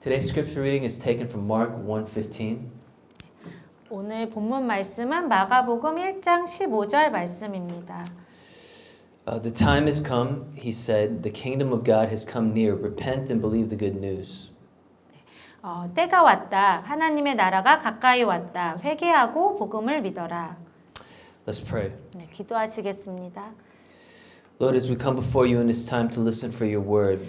Today's scripture reading is taken from Mark 1:15. 오늘 본문 말씀은 마가복음 1장 15절 말씀입니다. The time has come, he said, the kingdom of God has come near. Repent and believe the good news. 때가 왔다. 하나님의 나라가 가까이 왔다. 회개하고 복음을 믿어라. Let's pray. 네, 기도하시겠습니다. Lord, as we come before you in this time to listen for your word,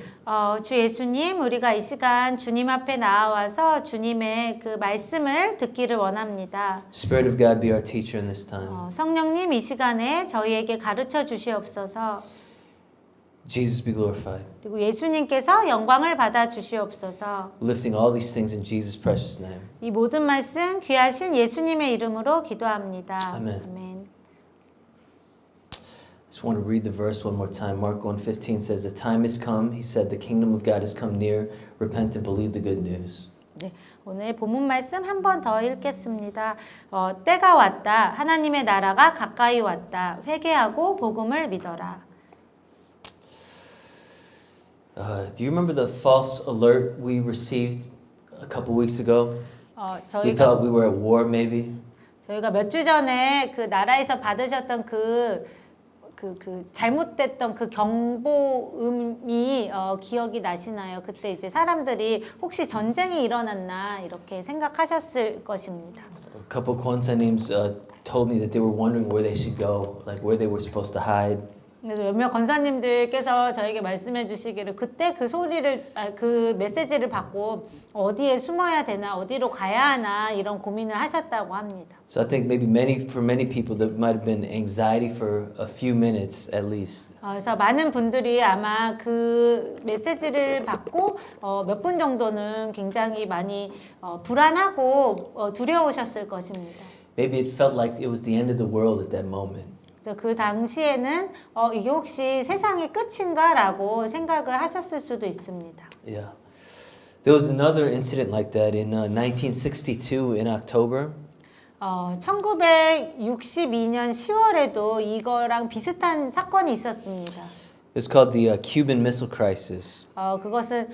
주 예수님, 우리가 이 시간 주님 앞에 나와서 주님의 그 말씀을 듣기를 원합니다. Spirit of God be our teacher in this time. 성령님 이 시간에 저희에게 가르쳐 주시옵소서. Jesus be glorified. 그리고 예수님께서 영광을 받아 주시옵소서. Lifting all these things in Jesus' precious name. 이 모든 말씀 귀하신 예수님의 이름으로 기도합니다. 아멘. 아멘. I just want to read the verse one more time. Mark 1:15 says, the time has come, he said, the kingdom of God has come near. Repent and believe the good news. 네, 오늘 본문 말씀 한 번 더 읽겠습니다. 때가 왔다. 하나님의 나라가 가까이 왔다. 회개하고 복음을 믿어라. Do you remember the false alert we received a couple weeks ago? We 저희가 thought we were at war maybe. 몇 주 전에 그 나라에서 받으셨던 그 잘못됐던 그 경보음이 기억이 나시나요? 그때 이제 사람들이 혹시 전쟁이 일어났나 이렇게 생각하셨을 것입니다. A couple 권사님s told me that they were wondering where they should go, like where they were supposed to hide. 그래서 몇몇 권사님들께서 저에게 말씀해 주시기를 그때 그 소리를 그 메시지를 받고 어디에 숨어야 되나 어디로 가야 하나 이런 고민을 하셨다고 합니다. So I think maybe for many people there might have been anxiety for a few minutes at least. 그래서 많은 분들이 아마 그 메시지를 받고 몇 분 정도는 굉장히 많이 불안하고 두려우셨을 것입니다. Maybe it felt like it was the end of the world at that moment. 그 당시에는 이게 혹시 세상의 끝인가라고 생각을 하셨을 수도 있습니다. Yeah. There was another incident like that in 1962 in October. 1962년 10월에도 이거랑 비슷한 사건이 있었습니다. It was called the Cuban Missile Crisis. 그것은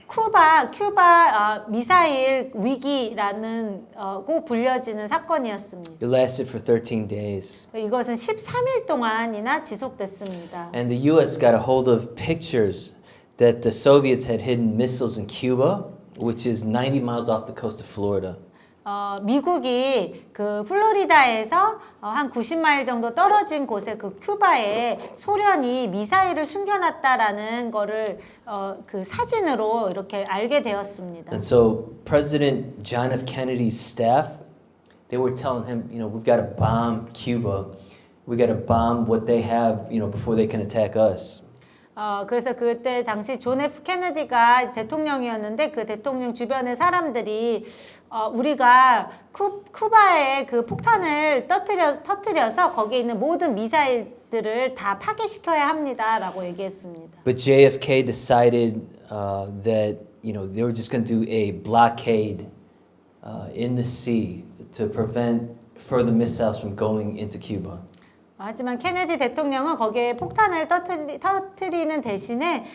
큐바 미사일 위기라는 고 불려지는 사건이었습니다. It lasted for 13 days. 이것은 13일 동안이나 지속됐습니다. And the US got a hold of pictures that the Soviets had hidden missiles in Cuba, which is 90 miles off the coast of Florida. 미국이 그 플로리다에서 한 90마일 정도 떨어진 곳에 그 큐바에 소련이 미사일을 숨겨놨다라는 거를 그 사진으로 이렇게 알게 되었습니다. And so President John F. Kennedy's staff, they were telling him, you know, we've got to bomb Cuba. We got to bomb what they have, you know, before they can attack us. 그래서 그때 당시 존 F 케네디가 대통령이었는데 그 대통령 주변의 사람들이 우리가 쿠바에 그 폭탄을 터뜨려서 거기에 있는 모든 미사일들을 다 파괴시켜야 합니다라고 얘기했습니다. But JFK decided that, you know, they were just going to do a blockade in the sea to prevent further missiles from going into Cuba. 하지만 케네디 대통령은 거기에 폭탄을 터뜨리는 대신에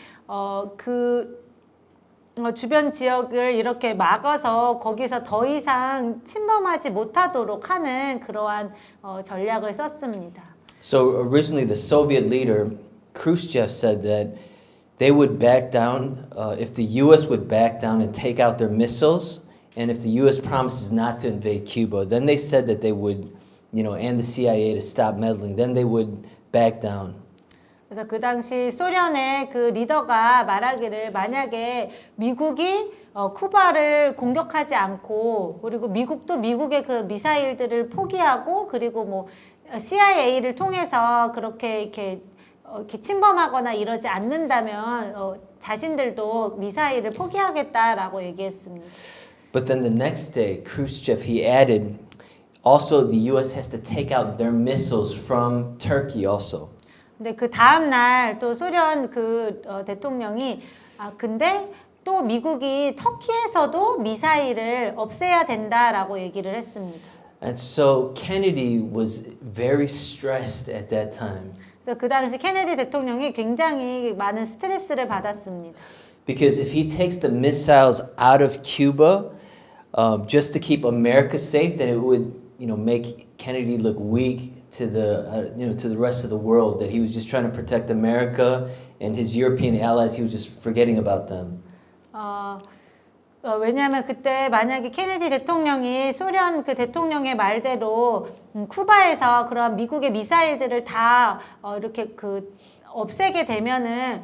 주변 지역을 이렇게 막아서 거기서 더 이상 침범하지 못하도록 하는 그러한 전략을 썼습니다. So originally the Soviet leader Khrushchev said that they would back down if the U.S. would back down and take out their missiles, and if the U.S. promises not to invade Cuba, then they said that they would, you know, and the CIA to stop meddling, then they would back down. 그래서 그 당시 소련의 그 리더가 말하기를 만약에 미국이 쿠바를 공격하지 않고 그리고 미국도 미국의 그 미사일들을 포기하고 그리고 뭐 CIA를 통해서 그렇게 이렇게 침범하거나 이러지 않는다면 자신들도 미사일을 포기하겠다라고 얘기했습니다. But then the next day, Khrushchev, he added, also the U.S. has to take out their missiles from Turkey also. 근데 그 다음 날 또 소련 그 대통령이 근데 또 미국이 터키에서도 미사일을 없애야 된다라고 얘기를 했습니다. And so Kennedy was very stressed at that time. 그래서 그 당시 케네디 대통령이 굉장히 많은 스트레스를 받았습니다. Because if he takes the missiles out of Cuba just to keep America safe, then it would, make Kennedy look weak to the, to the rest of the world. That he was just trying to protect America and his European allies. He was just forgetting about them. 왜냐하면 그때 만약에 케네디 대통령이 소련 그 대통령의 말대로 쿠바에서 그런 미국의 미사일들을 다 이렇게 없애게 되면은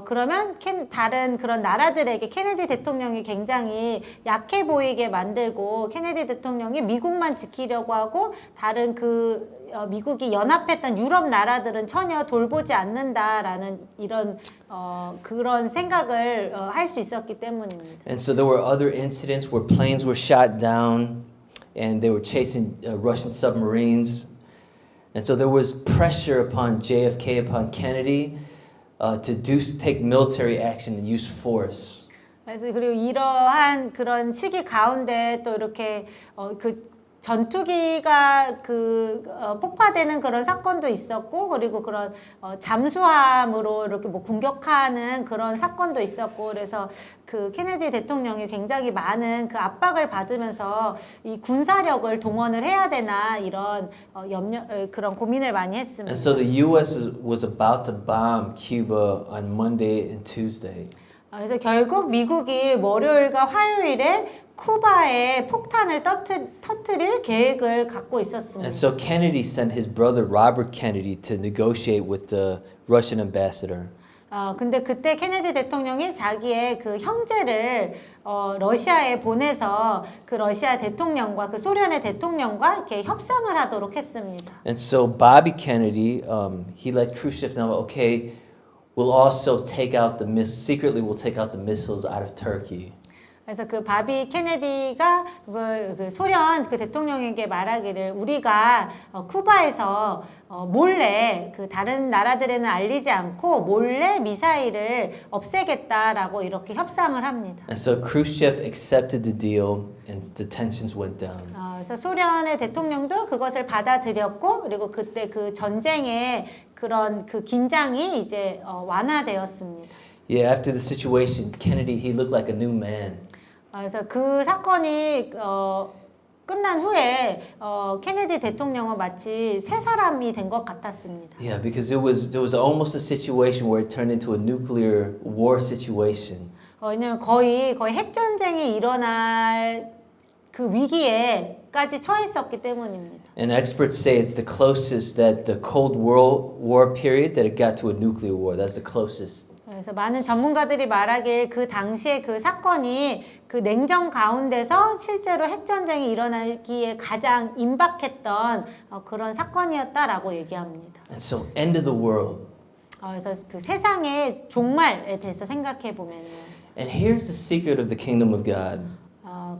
그러면 다른 그런 나라들에게 케네디 대통령이 굉장히 약해 보이게 만들고 케네디 대통령이 미국만 지키려고 하고 다른 미국이 연합했던 유럽 나라들은 전혀 돌보지 않는다라는 이런 그런 생각을 할 수 있었기 때문입니다. And so there were other incidents where planes were shot down and they were chasing Russian submarines. And so there was pressure upon JFK, upon Kennedy, to take military action and use force. 그래서 그리고 이러한 그런 시기 가운데 또 이렇게 전투기가 폭파되는 그런 사건도 있었고 그리고 그런 잠수함으로 이렇게 공격하는 그런 사건도 있었고 그래서 케네디 대통령이 굉장히 많은 압박을 받으면서 이 군사력을 동원을 해야 되나 이런 그런 고민을 많이 했습니다. And so the U.S. was about to bomb Cuba on Monday and Tuesday. 그래서 결국 미국이 월요일과 화요일에 쿠바에 폭탄을 터뜨릴 계획을 갖고 있었습니다. And so Kennedy sent his brother Robert Kennedy to negotiate with the Russian ambassador. 근데 그때 케네디 대통령이 자기의 형제를 러시아에 보내서 러시아 대통령과 소련의 대통령과 이렇게 협상을 하도록 했습니다. And so Bobby Kennedy, he let Khrushchev know, okay, we'll also secretly we'll take out the missiles out of Turkey. 그래서 바비 케네디가 소련 대통령에게 말하기를 우리가 쿠바에서 몰래 다른 나라들에는 알리지 않고 몰래 미사일을 없애겠다라고 이렇게 협상을 합니다. And so Khrushchev accepted the deal and the tensions went down. 그래서 소련의 대통령도 그것을 받아들였고 그리고 그때 전쟁의 그런 긴장이 이제 완화되었습니다. Yeah, after the situation, Kennedy, he looked like a new man. 그래서 사건이 끝난 후에 케네디 대통령은 마치 새 사람이 된 것 같았습니다. Yeah, because there was almost a situation where it turned into a nuclear war situation. 왜냐면 거의 핵전쟁이 일어날 위기에까지 처했었기 때문입니다. And experts say it's the closest that the Cold War period that it got to a nuclear war. That's the closest. 그래서 많은 전문가들이 말하길 당시에 사건이 냉전 가운데서 실제로 핵전쟁이 일어나기에 가장 임박했던 그런 사건이었다라고 얘기합니다. And so, end of the world. 그래서 세상의 종말에 대해서 생각해 보면요. And here's the secret of the kingdom of God.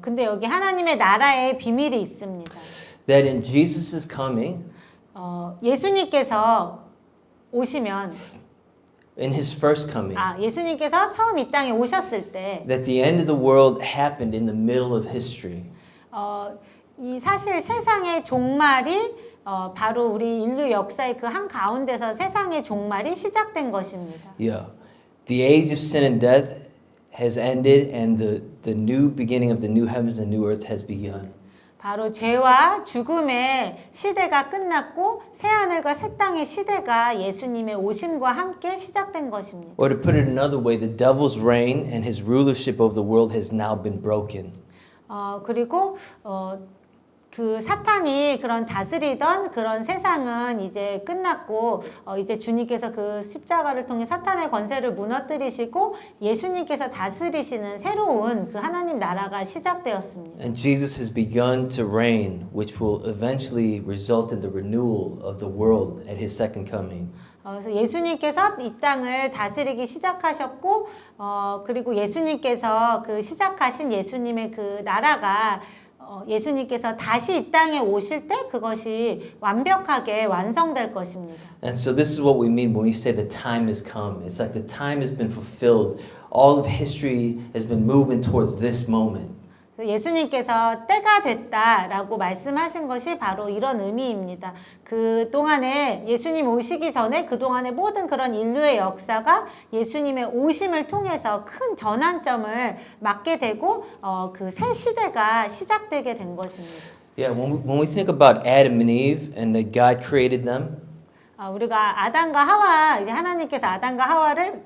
근데 여기 하나님의 나라의 비밀이 있습니다. That in Jesus' coming, 예수님께서 오시면 in his first coming, 예수님께서 처음 이 땅에 오셨을 때 that the end of the world happened in the middle of history. 이 사실 세상의 종말이 바로 우리 인류 역사의 한 가운데서 세상의 종말이 시작된 것입니다. Yeah. The age of sin and death has ended and the new beginning of the new heavens and new earth has begun. 바로 죄와 죽음의 시대가 끝났고 새 하늘과 새 땅의 시대가 예수님의 오심과 함께 시작된 것입니다. Or to put it another way, the devil's reign and his rulership over the world has now been broken. 그리고 사탄이 그런 다스리던 그런 세상은 이제 끝났고 이제 주님께서 십자가를 통해 사탄의 권세를 무너뜨리시고 예수님께서 다스리시는 새로운 하나님 나라가 시작되었습니다. And Jesus has begun to reign, which will eventually result in the renewal of the world at his second coming. 그래서 예수님께서 이 땅을 다스리기 시작하셨고 그리고 예수님께서 시작하신 예수님의 나라가 예수님께서 다시 이 땅에 오실 때 그것이 완벽하게 완성될 것입니다. And so this is what we mean when we say the time has come. It's like the time has been fulfilled. All of history has been moving towards this moment. 예수님께서 때가 됐다라고 말씀하신 것이 바로 이런 의미입니다. 그 동안에 예수님 오시기 전에 그 동안의 모든 그런 인류의 역사가 예수님의 오심을 통해서 큰 전환점을 맞게 되고 그 새 시대가 시작되게 된 것입니다. Yeah, when we think about Adam and Eve and that God created them, 우리가 아담과 하와, 이제 하나님께서 아담과 하와를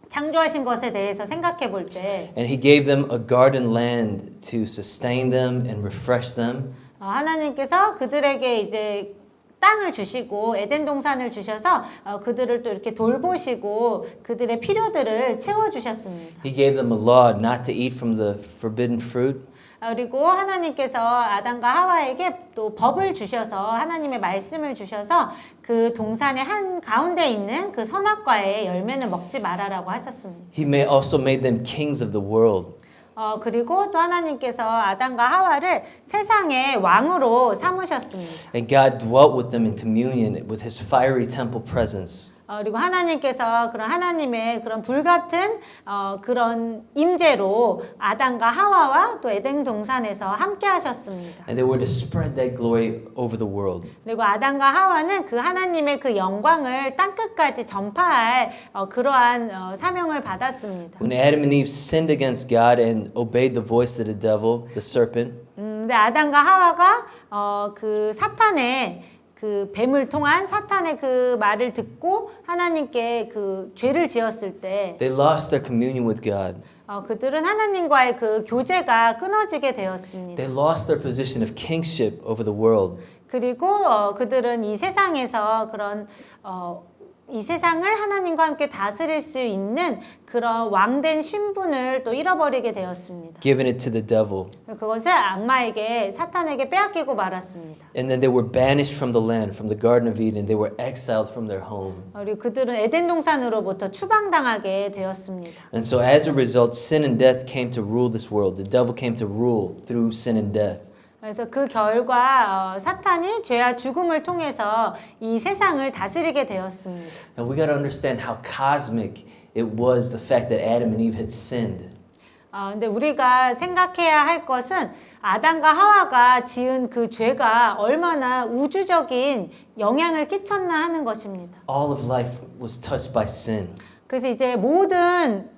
창조하신 것에 대해서 생각해 볼 때, and He gave them a garden land to sustain them and refresh them. 하나님께서 그들에게 이제 땅을 주시고 에덴 동산을 주셔서 그들을 또 이렇게 돌보시고 그들의 필요들을 채워 주셨습니다. He gave them a law not to eat from the forbidden fruit. 그리고 하나님께서 아담과 하와에게 또 법을 주셔서 하나님의 말씀을 주셔서 그 동산의 한 가운데 있는 그 선악과의 열매는 먹지 말아라고 하셨습니다. He also made them kings of the world. 그리고 또 하나님께서 아담과 하와를 세상의 왕으로 삼으셨습니다. And God dwelt with them in communion with His fiery temple presence. 그리고 하나님께서 그런 하나님의 그런 불같은 그런 임재로 아담과 하와와 또 에덴 동산에서 함께 하셨습니다. And they were to spread that glory over the world. 그리고 아담과 하와는 그 하나님의 그 영광을 땅끝까지 전파할 그러한 사명을 받았습니다. When Adam and Eve sinned against God and obeyed the voice of the devil, the serpent, 근데 아담과 하와가 그 사탄의 그 뱀을 통한 사탄의 그 말을 듣고 하나님께 그 죄를 지었을 때 they lost their communion with God. 그들은 하나님과의 그 교제가 끊어지게 되었습니다. They lost their position of kingship over the world. 그리고 그들은 이 세상에서 그런 이 세상을 하나님과 함께 다스릴 수 있는 그런 왕된 신분을 또 잃어버리게 되었습니다. Given it to the devil. 그것을 악마에게 사탄에게 빼앗기고 말았습니다. And then they were banished from the land, from the Garden of Eden. They were exiled from their home. 그리고 그들은 에덴 동산으로부터 추방당하게 되었습니다. And so as a result, sin and death came to rule this world. The devil came to rule through sin and death. 그래서 그 결과 사탄이 죄와 죽음을 통해서 이 세상을 다스리게 되었습니다. And we got to understand how cosmic it was the fact that Adam and Eve had sinned. 근데 우리가 생각해야 할 것은 아담과 하와가 지은 그 죄가 얼마나 우주적인 영향을 끼쳤나 하는 것입니다. All of life was touched by sin. 그래서 이제 모든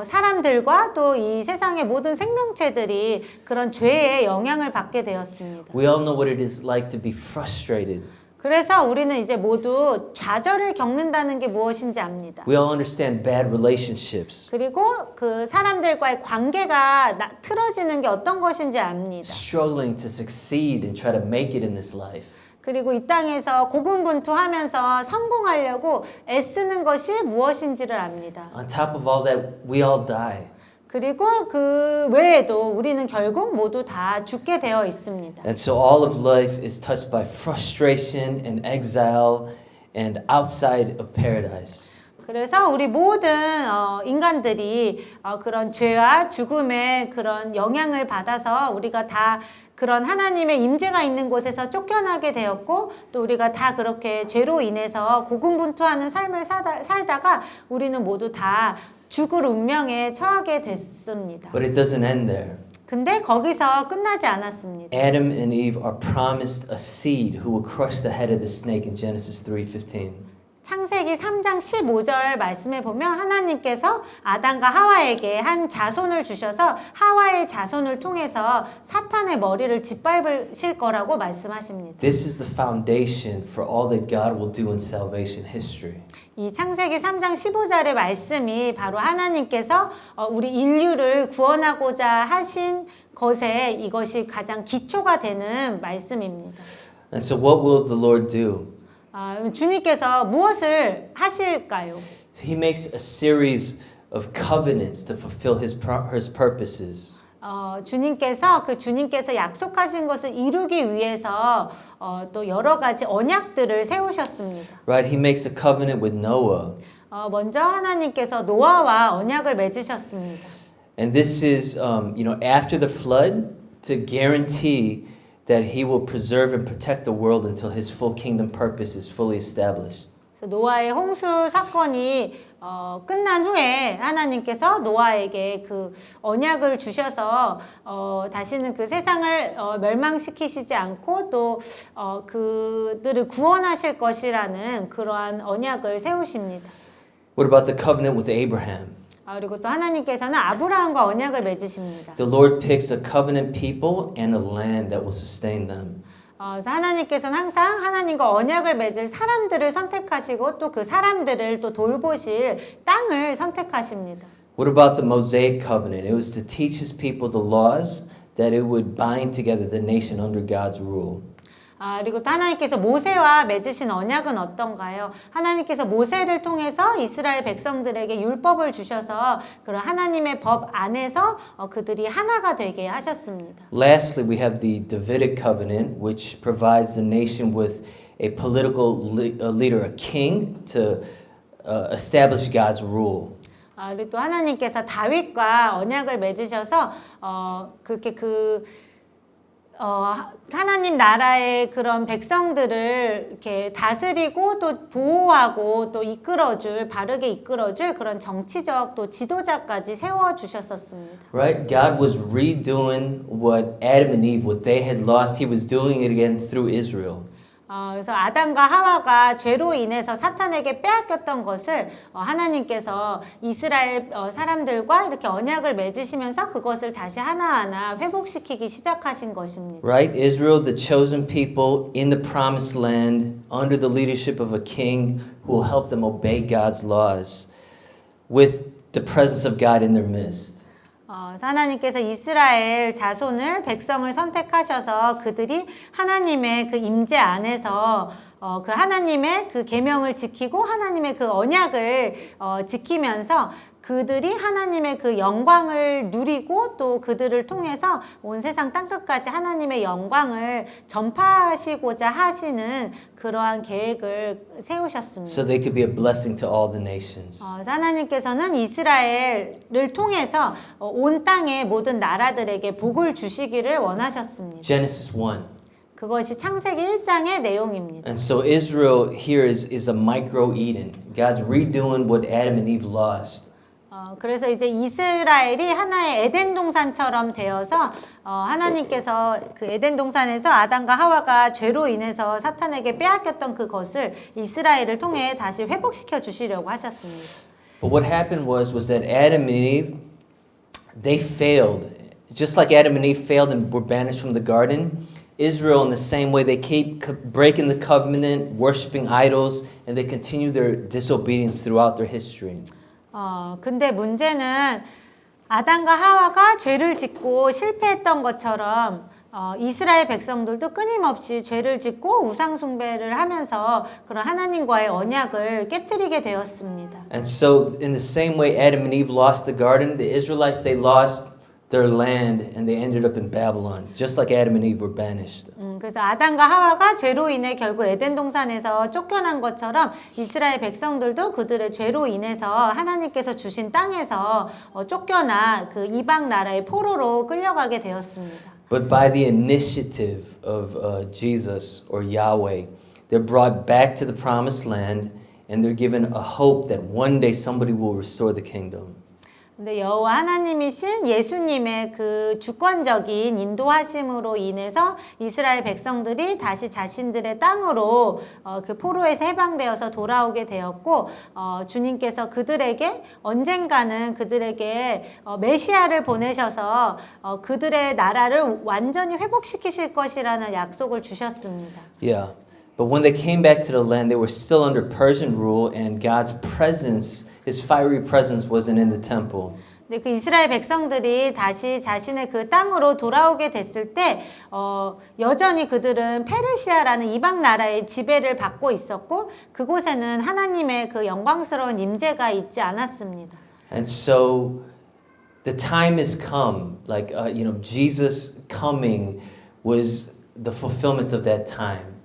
사람들과 또 이 세상의 모든 생명체들이 그런 죄의 영향을 받게 되었습니다. We all know what it is like to be frustrated. 그래서 우리는 이제 모두 좌절을 겪는다는 게 무엇인지 압니다. We all understand bad relationships, 그리고 그 사람들과의 관계가 틀어지는 게 어떤 것인지 압니다. struggling to succeed and try to make it in this life. 그리고 이 땅에서 고군분투하면서 성공하려고 애쓰는 것이 무엇인지를 압니다. On top of all that, we all die. 그리고 그 외에도 우리는 결국 모두 다 죽게 되어 있습니다. And so all of life is touched by frustration and exile and outside of paradise. 그래서 우리 모든 인간들이 그런 죄와 죽음의 그런 영향을 받아서 우리가 다 그런 하나님의 임재가 있는 곳에서 쫓겨나게 되었고 또 우리가 다 그렇게 죄로 인해서 고군분투하는 삶을 살다가 우리는 모두 다 죽을 운명에 처하게 됐습니다. But it doesn't end there. 근데 거기서 끝나지 않았습니다. Adam and Eve are promised a seed who will crush the head of the snake in Genesis 3:15. 창세기 3장 15절 말씀에 보면 하나님께서 아담과 하와에게 한 자손을 주셔서 하와의 자손을 통해서 사탄의 머리를 짓밟으실 거라고 말씀하십니다. This is the foundation for all that God will do in salvation history. 이 창세기 3장 15절의 말씀이 바로 하나님께서 우리 인류를 구원하고자 하신 것에 이것이 가장 기초가 되는 말씀입니다. And so what will the Lord do? 주님께서 무엇을 하실까요? He makes a series of covenants to fulfill his purposes. 주님께서 약속하신 것을 이루기 위해서 또 여러 가지 언약들을 세우셨습니다. Right? He makes a covenant with Noah. 먼저 하나님께서 노아와 언약을 맺으셨습니다. And this is, after the flood to guarantee that he will preserve and protect the world until his full kingdom purpose is fully established. 그래서 노아의 홍수 사건이 끝난 후에 하나님께서 노아에게 그 언약을 주셔서 다시는 그 세상을 멸망시키시지 않고 또 그들을 구원하실 것이라는 그러한 언약을 세우십니다. What about the covenant with Abraham? 그리고 또 하나님께서는 아브라함과 언약을 맺으십니다. The Lord picks a covenant people and a land that will sustain them. 그래서 하나님께서는 항상 하나님과 언약을 맺을 사람들을 선택하시고 또 그 사람들을 또 돌보실 땅을 선택하십니다. What about the Mosaic covenant? It was to teach his people the laws that it would bind together the nation under God's rule. 그리고 또 하나님께서 모세와 맺으신 언약은 어떤가요? 하나님께서 모세를 통해서 이스라엘 백성들에게 율법을 주셔서 그런 하나님의 법 안에서 그들이 하나가 되게 하셨습니다. Lastly, we have the Davidic covenant, which provides the nation with a political leader, a king, to establish God's rule. 그리고 또 하나님께서 다윗과 언약을 맺으셔서 그렇게 하나님 나라의 그런 백성들을 이렇게 다스리고 또 보호하고 또 바르게 이끌어줄 그런 정치적 또 지도자까지 세워주셨었습니다. Right? God was redoing what Adam and Eve, what they had lost, He was doing it again through Israel. 그래서 아담과 하와가 죄로 인해서 사탄에게 빼앗겼던 것을 하나님께서 이스라엘 사람들과 이렇게 언약을 맺으시면서 그것을 다시 하나하나 회복시키기 시작하신 것입니다. Right? Israel, the chosen people in the promised land under the leadership of a king who will help them obey God's laws with the presence of God in their midst. 하나님께서 이스라엘 자손을 백성을 선택하셔서 그들이 하나님의 그 임재 안에서 그 하나님의 그 계명을 지키고 하나님의 그 언약을 지키면서 그들이 하나님의 그 영광을 누리고 또 그들을 통해서 온 세상 땅끝까지 하나님의 영광을 전파하시고자 하시는 그러한 계획을 세우셨습니다. So they could be a blessing to all the nations. 하나님께서는 이스라엘을 통해서 온 땅의 모든 나라들에게 복을 주시기를 원하셨습니다. Genesis 1. 그것이 창세기 1장의 내용입니다. And so Israel here is a micro Eden. God's redoing what Adam and Eve lost. 그래서 이제 이스라엘이 하나의 에덴 동산처럼 되어서 하나님께서 그 에덴 동산에서 아담과 하와가 죄로 인해서 사탄에게 빼앗겼던 그것을 이스라엘을 통해 다시 회복시켜 주시려고 하셨습니다. But what happened was that Adam and Eve, they failed. Just like Adam and Eve failed and were banished from the garden, Israel in the same way, they keep breaking the covenant, worshiping idols, and they continue their disobedience throughout their history. 근데 문제는 아담과 하와가 죄를 짓고 실패했던 것처럼 이스라엘 백성들도 끊임없이 죄를 짓고 우상 숭배를 하면서 그런 하나님과의 언약을 깨트리게 되었습니다. And so in the same way Adam and Eve lost the garden, the Israelites, they lost their land and they ended up in Babylon, just like Adam and Eve were banished. 그래서 아담과 하와가 죄로 인해 결국 에덴 동산에서 쫓겨난 것처럼 이스라엘 백성들도 그들의 죄로 인해서 하나님께서 주신 땅에서 쫓겨나 그 이방 나라의 포로로 끌려가게 되었습니다. But by the initiative of Jesus or Yahweh, they're brought back to the promised land and they're given a hope that one day somebody will restore the kingdom. 근데 여호와 하나님이신 예수님의 그 주권적인 인도하심으로 인해서 이스라엘 백성들이 다시 자신들의 땅으로 그 포로에서 해방되어서 돌아오게 되었고 주님께서 그들에게 언젠가는 그들에게 메시아를 보내셔서 그들의 나라를 완전히 회복시키실 것이라는 약속을 주셨습니다. Yeah. But when they came back to the land, they were still under Persian rule and God's presence, His fiery presence wasn't in the temple. 근데 그 이스라엘 백성들이 다시 자신의 그 땅으로 돌아오게 됐을 때 여전히 그들은 페르시아라는 이방 나라의 지배를 받고 있었고 그곳에는 하나님의 그 영광스러운 임재가 있지 않았습니다. And so the time has come, like Jesus coming was the fulfillment of that time.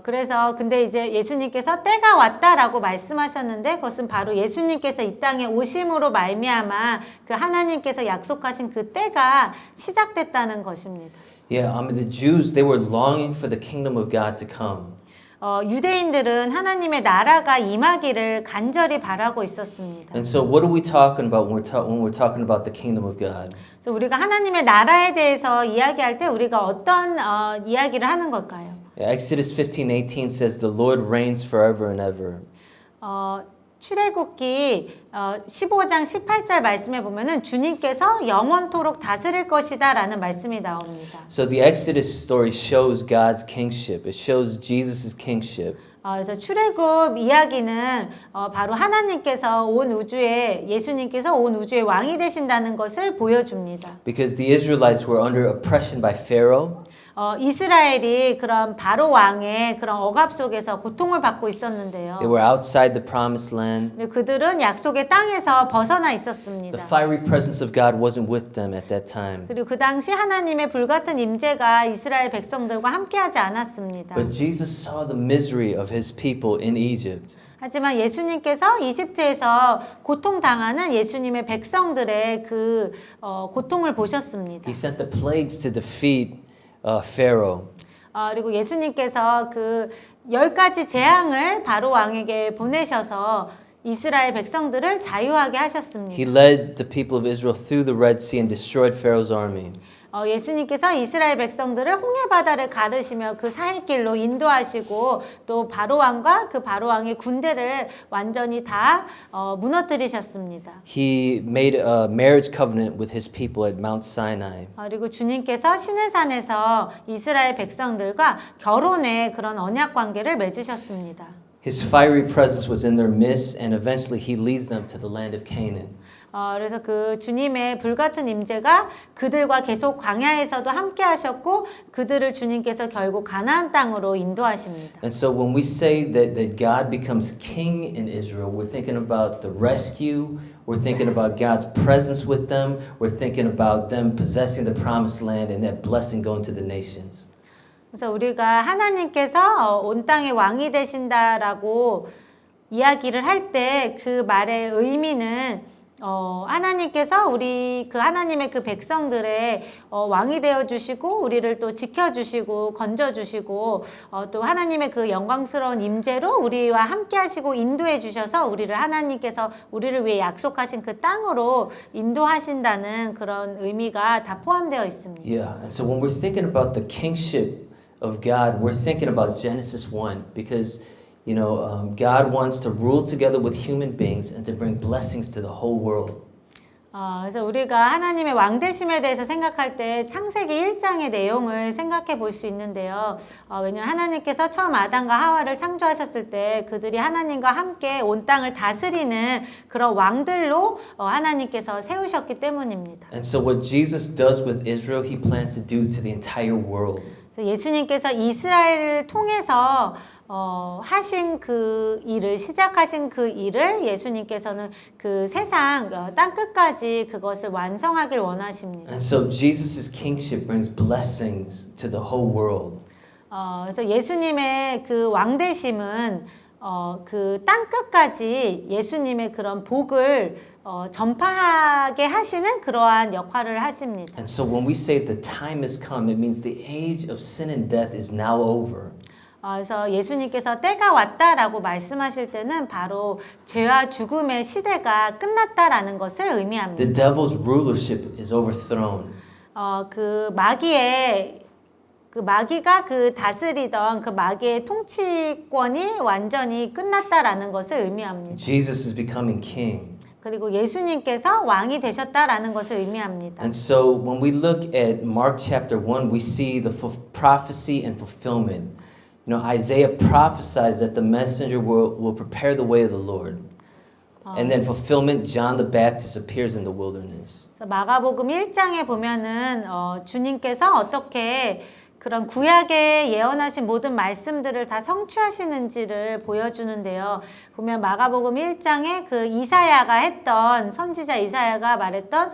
그래서 근데 이제 예수님께서 때가 왔다라고 말씀하셨는데 그것은 바로 예수님께서 이 땅에 오심으로 말미암아 그 하나님께서 약속하신 그 때가 시작됐다는 것입니다. Yeah, the Jews, they were longing for the kingdom of God to come. 유대인들은 하나님의 나라가 임하기를 간절히 바라고 있었습니다. And so what are we talking about when we're talking about the kingdom of God? 그래서 우리가 하나님의 나라에 대해서 이야기할 때 우리가 어떤 이야기를 하는 걸까요? Exodus 15:18 says the Lord reigns forever and ever. 출애굽기 15장 18절 말씀에 보면은 주님께서 영원토록 다스릴 것이다라는 말씀이 나옵니다. So the Exodus story shows God's kingship. It shows Jesus' kingship. 그래서 출애굽 이야기는 바로 하나님께서 온 우주에 예수님께서 온 우주의 왕이 되신다는 것을 보여줍니다. Because the Israelites were under oppression by Pharaoh. 이스라엘이 그런 바로 왕의 그런 억압 속에서 고통을 받고 있었는데요. They were outside the promised land. 그들은 약속의 땅에서 벗어나 있었습니다. The fiery presence of God wasn't with them at that time. 그리고 그 당시 하나님의 불같은 임재가 이스라엘 백성들과 함께하지 않았습니다. But Jesus saw the misery of his people in Egypt. 하지만 예수님께서 이집트에서 고통당하는 예수님의 백성들의 그 고통을 보셨습니다. He sent the plagues to defeat Pharaoh. 그리고 예수님께서 그 10가지 재앙을 바로 왕에게 보내셔서 이스라엘 백성들을 자유하게 하셨습니다. He led the people of Israel through the Red Sea and destroyed Pharaoh's army. 예수님께서 이스라엘 백성들을 홍해 바다를 가르시며 그 사해길로 인도하시고 또 바로 왕과 그 바로 왕의 군대를 완전히 다 무너뜨리셨습니다. He made a marriage covenant with his people at Mount Sinai. 그리고 주님께서 시내산에서 이스라엘 백성들과 결혼의 그런 언약 관계를 맺으셨습니다. His fiery presence was in their midst, and eventually he leads them to the land of Canaan. 그래서 그 주님의 불같은 임재가 그들과 계속 광야에서도 함께 하셨고 그들을 주님께서 결국 가나안 땅으로 인도하십니다. And so when we say that God becomes king in Israel, we're thinking about the rescue, we're thinking about God's presence with them, we're thinking about them possessing the promised land and that blessing going to the nations. 그래서 우리가 하나님께서 온 땅의 왕이 되신다라고 이야기를 할 때 그 말의 의미는 하나님께서 우리 그 하나님의 그 백성들의 왕이 되어 주시고 우리를 또 지켜 주시고 건져 주시고 또 하나님의 그 영광스러운 임재로 우리와 함께 하시고 인도해 주셔서 우리를 하나님께서 우리를 위해 약속하신 그 땅으로 인도하신다는 그런 의미가 다 포함되어 있습니다. Yeah, and so when we're thinking about the kingship of God, we're thinking about Genesis 1 because God wants to rule together with human beings and to bring blessings to the whole world. 그래서 우리가 하나님의 왕되심에 대해서 생각할 때 창세기 1장의 내용을 생각해 볼 수 있는데요. 왜냐하면 하나님께서 처음 아담과 하와를 창조하셨을 때 그들이 하나님과 함께 온 땅을 다스리는 그런 왕들로 하나님께서 세우셨기 때문입니다. And so what Jesus does with Israel, he plans to do to the entire world. 그래서 예수님께서 이스라엘을 통해서 하신 그 일을 시작하신 그 일을 예수님께서는 그 세상 땅 끝까지 그것을 완성하길 원하십니다. And so Jesus' kingship brings blessings to the whole world. 그래서 예수님의 그 왕되심은 그 땅 끝까지 예수님의 그런 복을 전파하게 하시는 그러한 역할을 하십니다. And so when we say the time has come, it means the age of sin and death is now over. 그래서 예수님께서 때가 왔다라고 말씀하실 때는 바로 죄와 죽음의 시대가 끝났다라는 것을 의미합니다. The devil's rulership is overthrown. 그 마귀가 그 다스리던 그 마귀의 통치권이 완전히 끝났다라는 것을 의미합니다. Jesus is becoming king. 그리고 예수님께서 왕이 되셨다라는 것을 의미합니다. And so when we look at Mark chapter 1, we see the prophecy and fulfillment. Isaiah prophesies that the messenger will prepare the way of the Lord. And then fulfillment, John the Baptist appears in the wilderness. 마가복음 1장에 보면은 주님께서 어떻게 그런 구약에 예언하신 모든 말씀들을 다 성취하시는지를 보여주는데요. 보면 마가복음 1장에 그 이사야가 했던 선지자 이사야가 말했던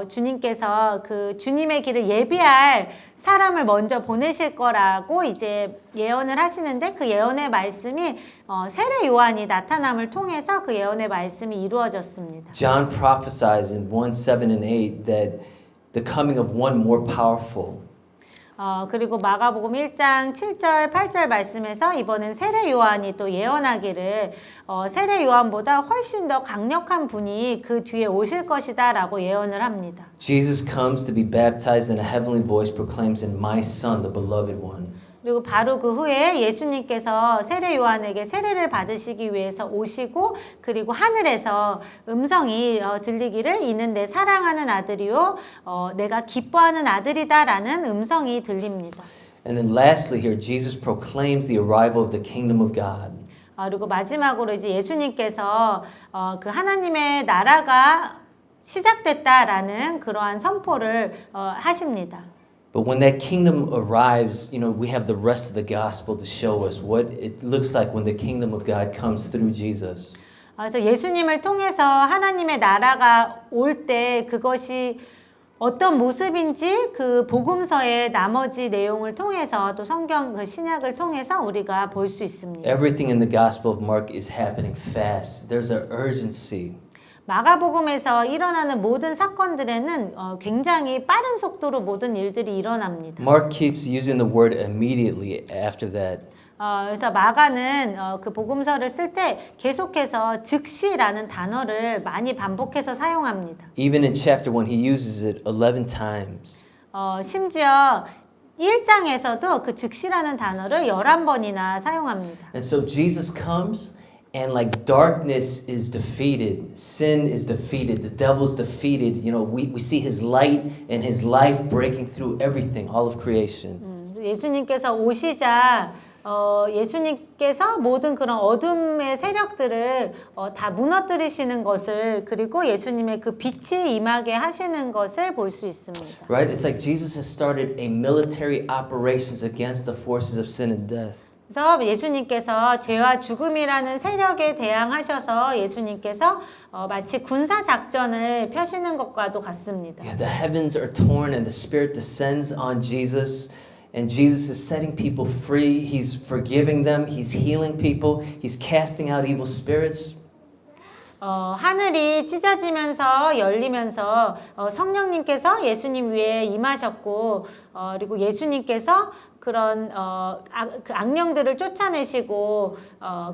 주님께서 그 주님의 길을 예비할 사람을 먼저 보내실 거라고 이제 예언을 하시는데 그 예언의 말씀이 세례 요한이 나타남을 통해서 그 예언의 말씀이 이루어졌습니다. John prophesies in 1:7 and 8 that the coming of one more powerful. 그리고 마가복음 1장 7절, 8절 말씀에서 이번엔 세례 요한이 또 예언하기를 세례 요한보다 훨씬 더 강력한 분이 그 뒤에 오실 것이다 라고 예언을 합니다. Jesus comes to be baptized and a heavenly voice proclaims, "And my son, the beloved one." 그리고 바로 그 후에 예수님께서 세례 요한에게 세례를 받으시기 위해서 오시고 그리고 하늘에서 음성이 들리기를 이는 내 사랑하는 아들이요 내가 기뻐하는 아들이다라는 음성이 들립니다. And then lastly here, Jesus proclaims the arrival of the kingdom of God. 그리고 마지막으로 이제 예수님께서 그 하나님의 나라가 시작됐다라는 그러한 선포를 하십니다. But when that kingdom arrives, we have the rest of the gospel to show us what it looks like when the kingdom of God comes through Jesus. 그래서 예수님을 통해서 하나님의 나라가 올 때 그것이 어떤 모습인지 그 복음서의 나머지 내용을 통해서 또 성경 그 신약을 통해서 우리가 볼 수 있습니다. Everything in the gospel of Mark is happening fast. There's an urgency. 마가복음에서 일어나는 모든 사건들에는 굉장히 빠른 속도로 모든 일들이 일어납니다. Mark keeps using the word immediately after that. 그래서 마가는 그 복음서를 쓸 때 계속해서 즉시라는 단어를 많이 반복해서 사용합니다. Even in chapter 1, he uses it 11 times. 심지어 1장에서도 그 즉시라는 단어를 11번이나 사용합니다. And so Jesus comes and like darkness is defeated, sin is defeated, the devil's defeated. We see his light and his life breaking through everything, all of creation. 예수님께서 오시자 예수님께서 모든 그런 어둠의 세력들을 다 무너뜨리시는 것을 그리고 예수님의 그 빛이 임하게 하시는 것을 볼 수 있습니다. Right? It's like Jesus has started a military operations against the forces of sin and death. 그래서 예수님께서 죄와 죽음이라는 세력에 대항하셔서 예수님께서 마치 군사 작전을 펴시는 것과도 같습니다. Yeah, the heavens are torn and the Spirit descends on Jesus. And Jesus is setting people free. He's forgiving them. He's healing people. He's casting out evil spirits. 하늘이 찢어지면서 열리면서 성령님께서 예수님 위에 임하셨고 그리고 예수님께서 그런 그 악령들을 쫓아내시고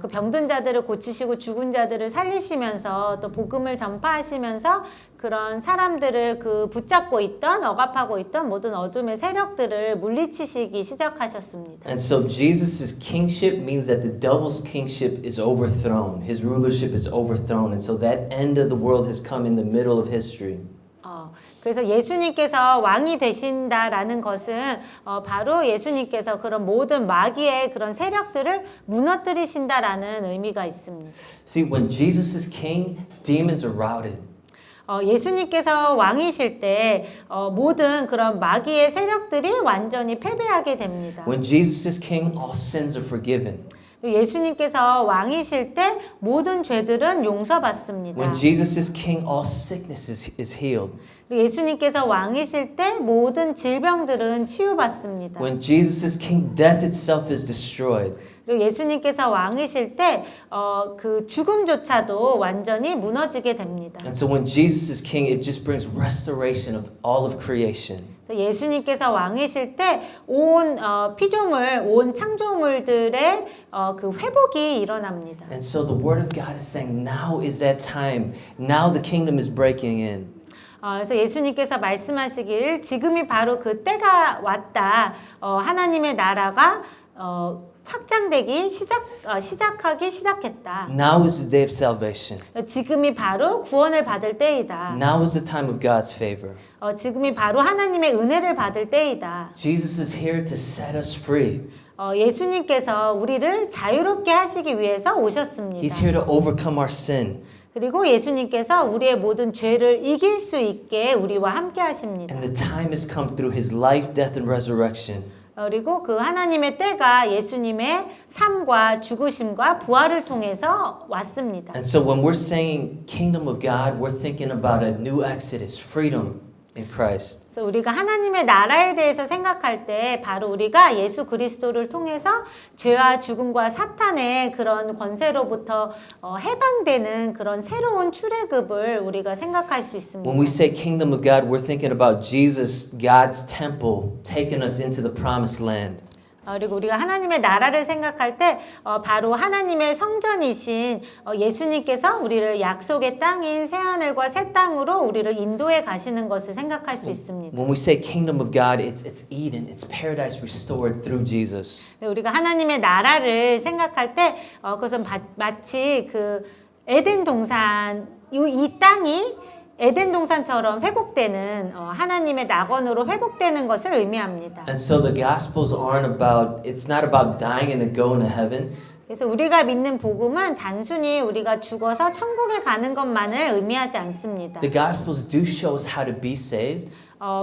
그 병든 자들을 고치시고 죽은 자들을 살리시면서 또 복음을 전파하시면서 그런 사람들을 그 붙잡고 있던 억압하고 있던 모든 어둠의 세력들을 물리치시기 시작하셨습니다. And so Jesus' kingship means that the devil's kingship is overthrown. His rulership is overthrown. And so that end of the world has come in the middle of history. 그래서 예수님께서 왕이 되신다라는 것은 바로 예수님께서 그런 모든 마귀의 그런 세력들을 무너뜨리신다라는 의미가 있습니다. See, when Jesus is king, demons are routed. 예수님께서 왕이실 때 모든 그런 마귀의 세력들이 완전히 패배하게 됩니다. When Jesus is king, all sins are forgiven. 예수님께서 왕이실 때 모든 죄들은 용서받습니다. When Jesus is king, all sickness is healed. 예수님께서 왕이실 때 모든 질병들은 치유받습니다. When Jesus is king, death itself is destroyed. 그리고 예수님께서 왕이실 때 그 죽음조차도 완전히 무너지게 됩니다. And so when Jesus is king, it just brings restoration of all of creation. 예수님께서 왕이실 때 온 피조물, 온 창조물들의 그 회복이 일어납니다. And so the word of God is saying, now is that time. Now the kingdom is breaking in. 그래서 예수님께서 말씀하시길 지금이 바로 그 때가 왔다. 하나님의 나라가 확장되기 시작하기 시작했다. Now is the day of salvation. 지금이 바로 구원을 받을 때이다. Now is the time of God's favor. 지금이 바로 하나님의 은혜를 받을 때이다. Jesus is here to set us free. 예수님께서 우리를 자유롭게 하시기 위해서 오셨습니다. He's here to overcome our sin. 그리고 예수님께서 우리의 모든 죄를 이길 수 있게 우리와 함께 하십니다. And the time has come through his life, death, and resurrection. 그리고 그 하나님의 때가 예수님의 삶과 죽으심과 부활을 통해서 왔습니다. And so when we're saying kingdom of God, we're thinking about a new exodus, freedom. in Christ. 그래서 우리가 하나님의 나라에 대해서 생각할 때 바로 우리가 예수 그리스도를 통해서 죄와 죽음과 사탄의 그런 권세로부터 해방되는 그런 새로운 출애굽을 우리가 생각할 수 있습니다. When we say kingdom of God, we're thinking about Jesus, God's temple, taking us into the promised land. 그리고 우리가 하나님의 나라를 생각할 때 바로 하나님의 성전이신 예수님께서 우리를 약속의 땅인 새하늘과 새 땅으로 우리를 인도해 가시는 것을 생각할 수 있습니다. When we say kingdom of God, it's Eden, it's paradise restored through Jesus. 우리가 하나님의 나라를 생각할 때 그것은 마치 그 에덴 동산 이 땅이 에덴 동산처럼 회복되는 하나님의 낙원으로 회복되는 것을 의미합니다. And so the gospels aren't about, it's not about dying and then going to heaven. 그래서 우리가 믿는 복음은 단순히 우리가 죽어서 천국에 가는 것만을 의미하지 않습니다. The gospels do show us how to be saved.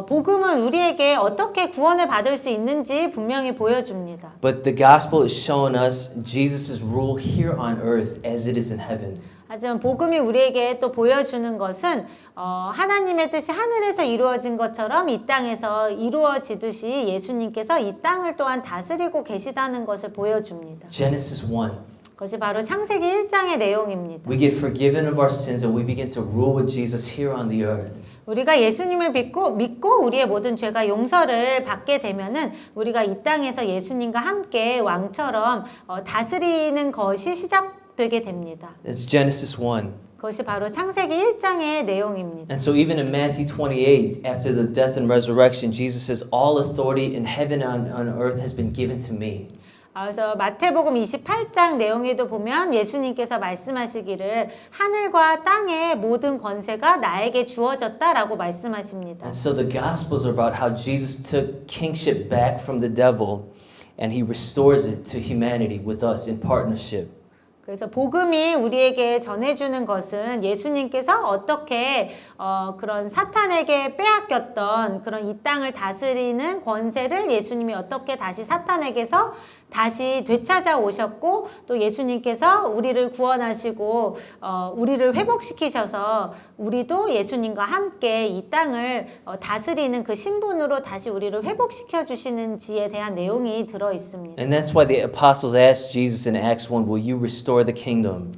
복음은 우리에게 어떻게 구원을 받을 수 있는지 분명히 보여줍니다. But the gospel is showing us Jesus' rule here on earth as it is in heaven. 하지만 복음이 우리에게 또 보여주는 것은 하나님의 뜻이 하늘에서 이루어진 것처럼 이 땅에서 이루어지듯이 예수님께서 이 땅을 또한 다스리고 계시다는 것을 보여줍니다. Genesis 1. 그것이 바로 창세기 1장의 내용입니다. We get forgiven of our sins and we begin to rule with Jesus here on the earth. 우리가 예수님을 믿고 우리의 모든 죄가 용서를 받게 되면은 우리가 이 땅에서 예수님과 함께 왕처럼 다스리는 것이 시작되게 됩니다. It's Genesis 1. 그것이 바로 창세기 1장의 내용입니다. And so even in Matthew 28, after the death and resurrection, Jesus says, all authority in heaven and on earth has been given to me. 그래서 마태복음 28장 내용에도 보면 예수님께서 말씀하시기를 하늘과 땅의 모든 권세가 나에게 주어졌다라고 말씀하십니다. And so the Gospels are about how Jesus took kingship back from the devil and he restores it to humanity with us in partnership. 그래서 복음이 우리에게 전해주는 것은 예수님께서 어떻게 그런 사탄에게 빼앗겼던 그런 이 땅을 다스리는 권세를 예수님이 어떻게 다시 사탄에게서 다시 되찾아 오셨고 또 예수님께서 우리를 구원하시고 우리를 회복시키셔서 우리도 예수님과 함께 이 땅을 다스리는 그 신분으로 다시 우리를 회복시켜 주시는지에 대한 내용이 들어 있습니다. And that's why the apostles asked Jesus in Acts 1, will you restore the kingdom?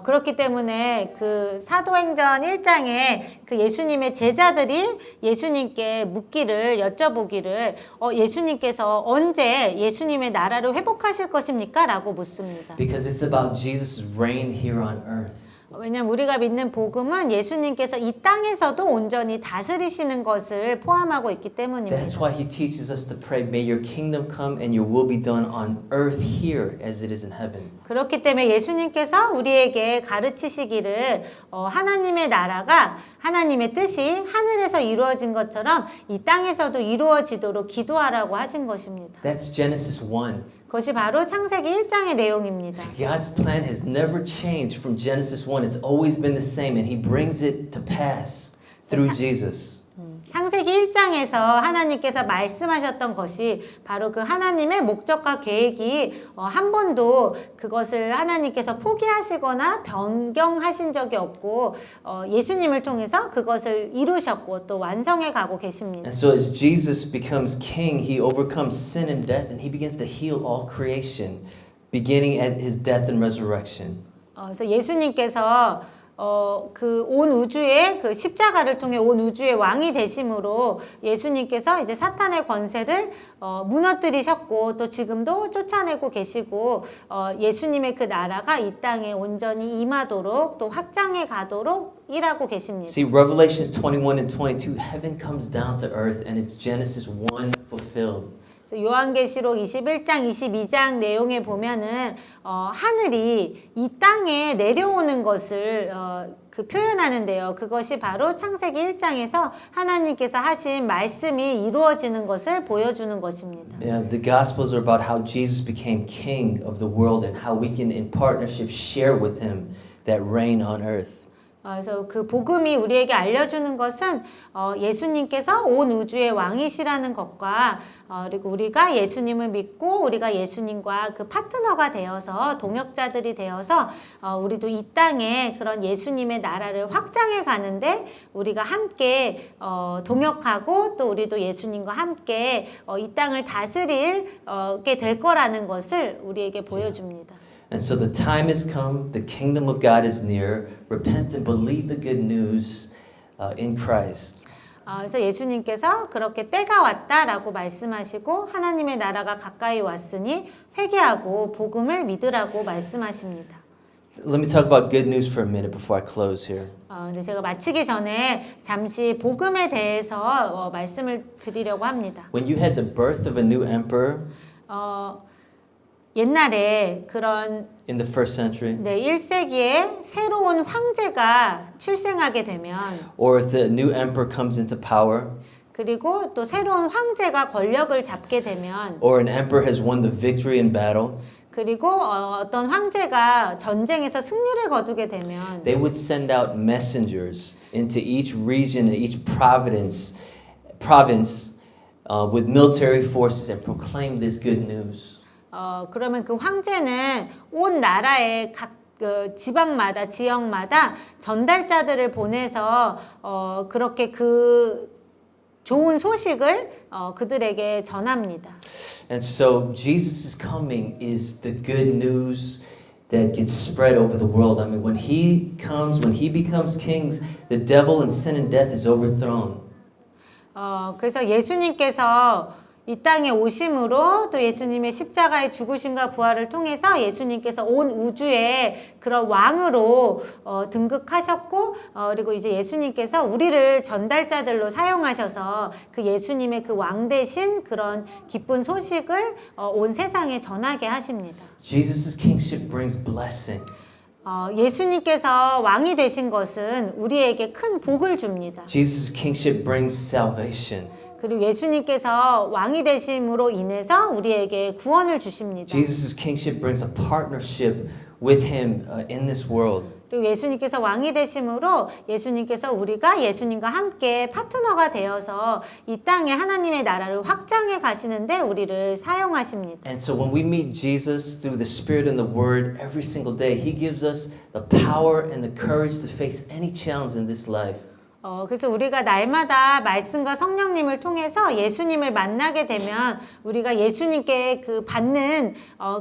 그렇기 때문에 그 사도행전 1장에 그 예수님의 제자들이 예수님께 묻기를 여쭤보기를 예수님께서 언제 예수님의 나라를 회복하실 것입니까? 라고 묻습니다. Because it's about Jesus' reign here on earth. 왜냐하면 우리가 믿는 복음은 예수님께서 이 땅에서도 온전히 다스리시는 것을 포함하고 있기 때문입니다. That's why he teaches us to pray, may your kingdom come and your will be done on earth here as it is in heaven. 그렇기 때문에 예수님께서 우리에게 가르치시기를 하나님의 나라가 하나님의 뜻이 하늘에서 이루어진 것처럼 이 땅에서도 이루어지도록 기도하라고 하신 것입니다. That's Genesis 1. 그것이 바로 창세기 1장의 내용입니다. God's plan has never changed from Genesis 1. It's always been the same and he brings it to pass through Jesus. 창세기 1장에서 하나님께서 말씀하셨던 것이 바로 그 하나님의 목적과 계획이 한 번도 그것을 하나님께서 포기하시거나 변경하신 적이 없고 예수님을 통해서 그것을 이루셨고 또 완성해 가고 계십니다. And so as Jesus becomes king, he overcomes sin and death and he begins to heal all creation, beginning at his death and resurrection. 그래서 예수님께서 그 온 우주의 그 십자가를 통해 온 우주의 왕이 되심으로 예수님께서 이제 사탄의 권세를 무너뜨리셨고 또 지금도 쫓아내고 계시고 예수님의 그 나라가 이 땅에 온전히 임하도록 또 확장해 가도록 일하고 계십니다. See, Revelations 21 and 22, heaven comes down to earth and it's Genesis 1 fulfilled. 요한계시록 21장, 22장 내용에 보면은 하늘이 이 땅에 내려오는 것을 그 표현하는데요. 그것이 바로 창세기 1장에서 하나님께서 하신 말씀이 이루어지는 것을 보여주는 것입니다. Yeah, the Gospels are about how Jesus became king of the world and how we can in partnership share with him that reign on earth. 그래서 그 복음이 우리에게 알려주는 것은 예수님께서 온 우주의 왕이시라는 것과 그리고 우리가 예수님을 믿고 우리가 예수님과 그 파트너가 되어서 동역자들이 되어서 우리도 이 땅에 그런 예수님의 나라를 확장해 가는데 우리가 함께 동역하고 또 우리도 예수님과 함께 이 땅을 다스리게 될 거라는 것을 우리에게 보여줍니다. And so the time has come, the kingdom of God is near. Repent and believe the good news in Christ. 그래서 예수님께서 그렇게 때가 왔다라고 말씀하시고 하나님의 나라가 가까이 왔으니 회개하고 복음을 믿으라고 말씀하십니다. Let me talk about good news for a minute before I close here. 근데 제가 마치기 전에 잠시 복음에 대해서 말씀을 드리려고 합니다. When you had the birth of a new emperor 옛날에 그런 in the first century, 1세기에 새로운 황제가 출생하게 되면 or if the new emperor comes into power, 그리고 또 새로운 황제가 권력을 잡게 되면 or an emperor has won the victory in battle, 그리고 어떤 황제가 전쟁에서 승리를 거두게 되면 they would send out messengers into each region, each province, with military forces and proclaim this good news. 그러면 그 황제는 온 나라의 각 지방마다 지역마다 전달자들을 보내서 그렇게 그 좋은 소식을 그들에게 전합니다. And so Jesus' coming is the good news that gets spread over the world. I mean, when he comes, when he becomes king, the devil and sin and death is overthrown. 그래서 예수님께서 이 땅에 오심으로 또 예수님의 십자가의 죽으심과 부활을 통해서 예수님께서 온 우주의 그런 왕으로 등극하셨고 그리고 이제 예수님께서 우리를 전달자들로 사용하셔서 그 예수님의 그 왕 대신 그런 기쁜 소식을 온 세상에 전하게 하십니다. Jesus' kingship brings blessing. 예수님께서 왕이 되신 것은 우리에게 큰 복을 줍니다. Jesus' kingship brings salvation. 그리고 예수님께서 왕이 되심으로 인해서 우리에게 구원을 주십니다. Jesus' kingship brings a partnership with him in this world. 그리고 예수님께서 왕이 되심으로 예수님께서 우리가 예수님과 함께 파트너가 되어서 이 땅에 하나님의 나라를 확장해 가시는데 우리를 사용하십니다. And so when we meet Jesus through the Spirit and the Word every single day, He gives us the power and the courage to face any challenge in this life. 그래서 우리가 날마다 말씀과 성령님을 통해서 예수님을 만나게 되면 우리가 예수님께 그 받는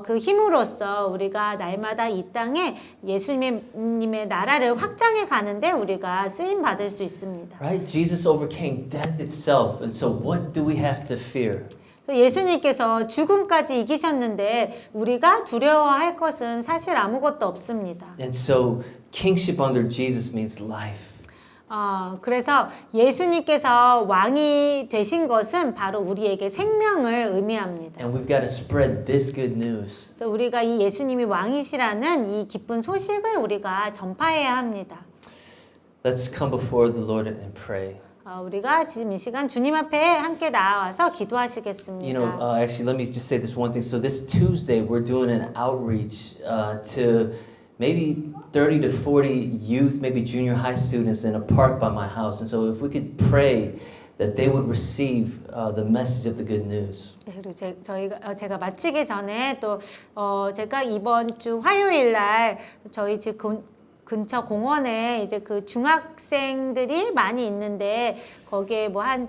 그 힘으로써 우리가 날마다 이 땅에 예수님의 나라를 확장해 가는데 우리가 쓰임 받을 수 있습니다. Right? Jesus overcame death itself, and so what do we have to fear? 예수님께서 죽음까지 이기셨는데 우리가 두려워할 것은 사실 아무것도 없습니다. And so kingship under Jesus means life. 그래서 예수님께서 왕이 되신 것은 바로 우리에게 생명을 의미합니다. And we've got to spread this good news. 그래서 우리가 이 예수님이 왕이시라는 이 기쁜 소식을 우리가 전파해야 합니다. Let's come before the Lord and pray. 우리가 지금 이 시간 주님 앞에 함께 나와서 기도하시겠습니다. You know, actually, let me just say this one thing. So this Tuesday, we're doing an outreach to maybe 30 to 40 youth, maybe junior high students in a park by my house. And so if we could pray that they would receive the message of the good news. 네, 그리고 제가 마치기 전에 또 제가 이번 주 화요일 날 저희 집 근처 공원에 이제 그 중학생들이 많이 있는데 거기에 뭐 한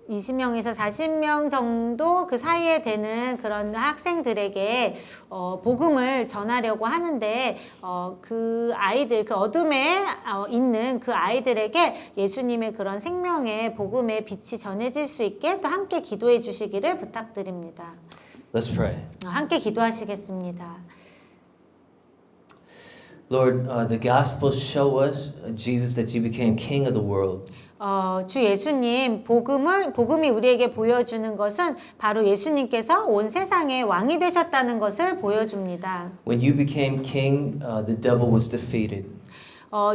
20명에서 40명 정도 그 사이에 되는 그런 학생들에게 복음을 전하려고 하는데 그 아이들 그 어둠에 있는 그 아이들에게 예수님의 그런 생명의 복음의 빛이 전해질 수 있게 또 함께 기도해 주시기를 부탁드립니다. Let's pray. 함께 기도하시겠습니다. Lord, the Gospels show us, Jesus, that you became King of the world. 주 예수님 복음이 우리에게 보여주는 것은 바로 예수님께서 온 세상의 왕이 되셨다는 것을 보여줍니다. When you became king, the devil was defeated.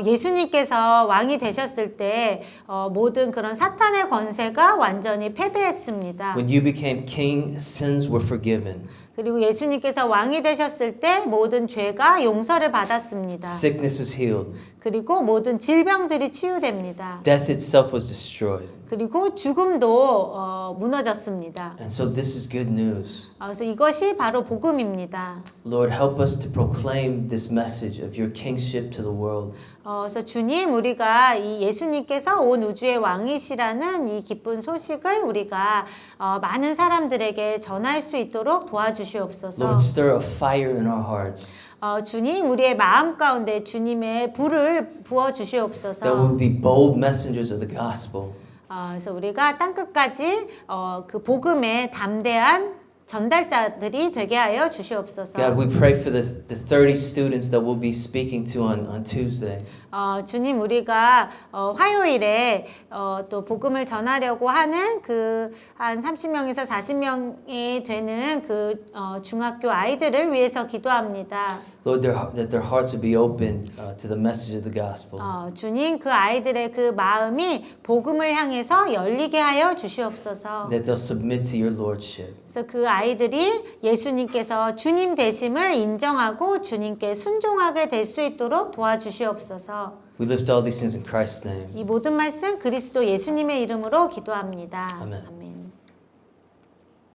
예수님께서 왕이 되셨을 때 모든 그런 사탄의 권세가 완전히 패배했습니다. When you became king, sins were forgiven. 그리고 예수님께서 왕이 되셨을 때 모든 죄가 용서를 받았습니다. Sickness was healed. 그리고 모든 질병들이 치유됩니다. Death itself was destroyed. 그리고 죽음도 무너졌습니다. And so this is good news. 그래서 이것이 바로 복음입니다. Lord, help us to proclaim this message of your kingship to the world. 그래서 주님, 우리가 이 예수님께서 온 우주의 왕이시라는 이 기쁜 소식을 우리가 많은 사람들에게 전할 수 있도록 도와주시옵소서. Lord, stir a fire in our hearts 주님, 우리의 마음 가운데 주님의 불을 부어 주시옵소서. that we would be bold messengers of the gospel. 그래서 우리가 땅끝까지 그 복음의 담대한 전달자들이 되게 하여 주시옵소서. God, we pray for the 30 students that we'll be speaking to on Tuesday. 주님, 우리가 화요일에 또 복음을 전하려고 하는 그 한 30명에서 40명이 되는 그 중학교 아이들을 위해서 기도합니다. Lord, that their hearts would be open to the message of the gospel. 주님, 그 아이들의 그 마음이 복음을 향해서 열리게 하여 주시옵소서. That they'll submit to your lordship. 그래서 그 아이들이 예수님께서 주님 되심을 인정하고 주님께 순종하게 될 수 있도록 도와주시옵소서. We lift all these things in Christ's name. 이 모든 말씀 그리스도 예수님의 이름으로 기도합니다. 아멘. 아멘.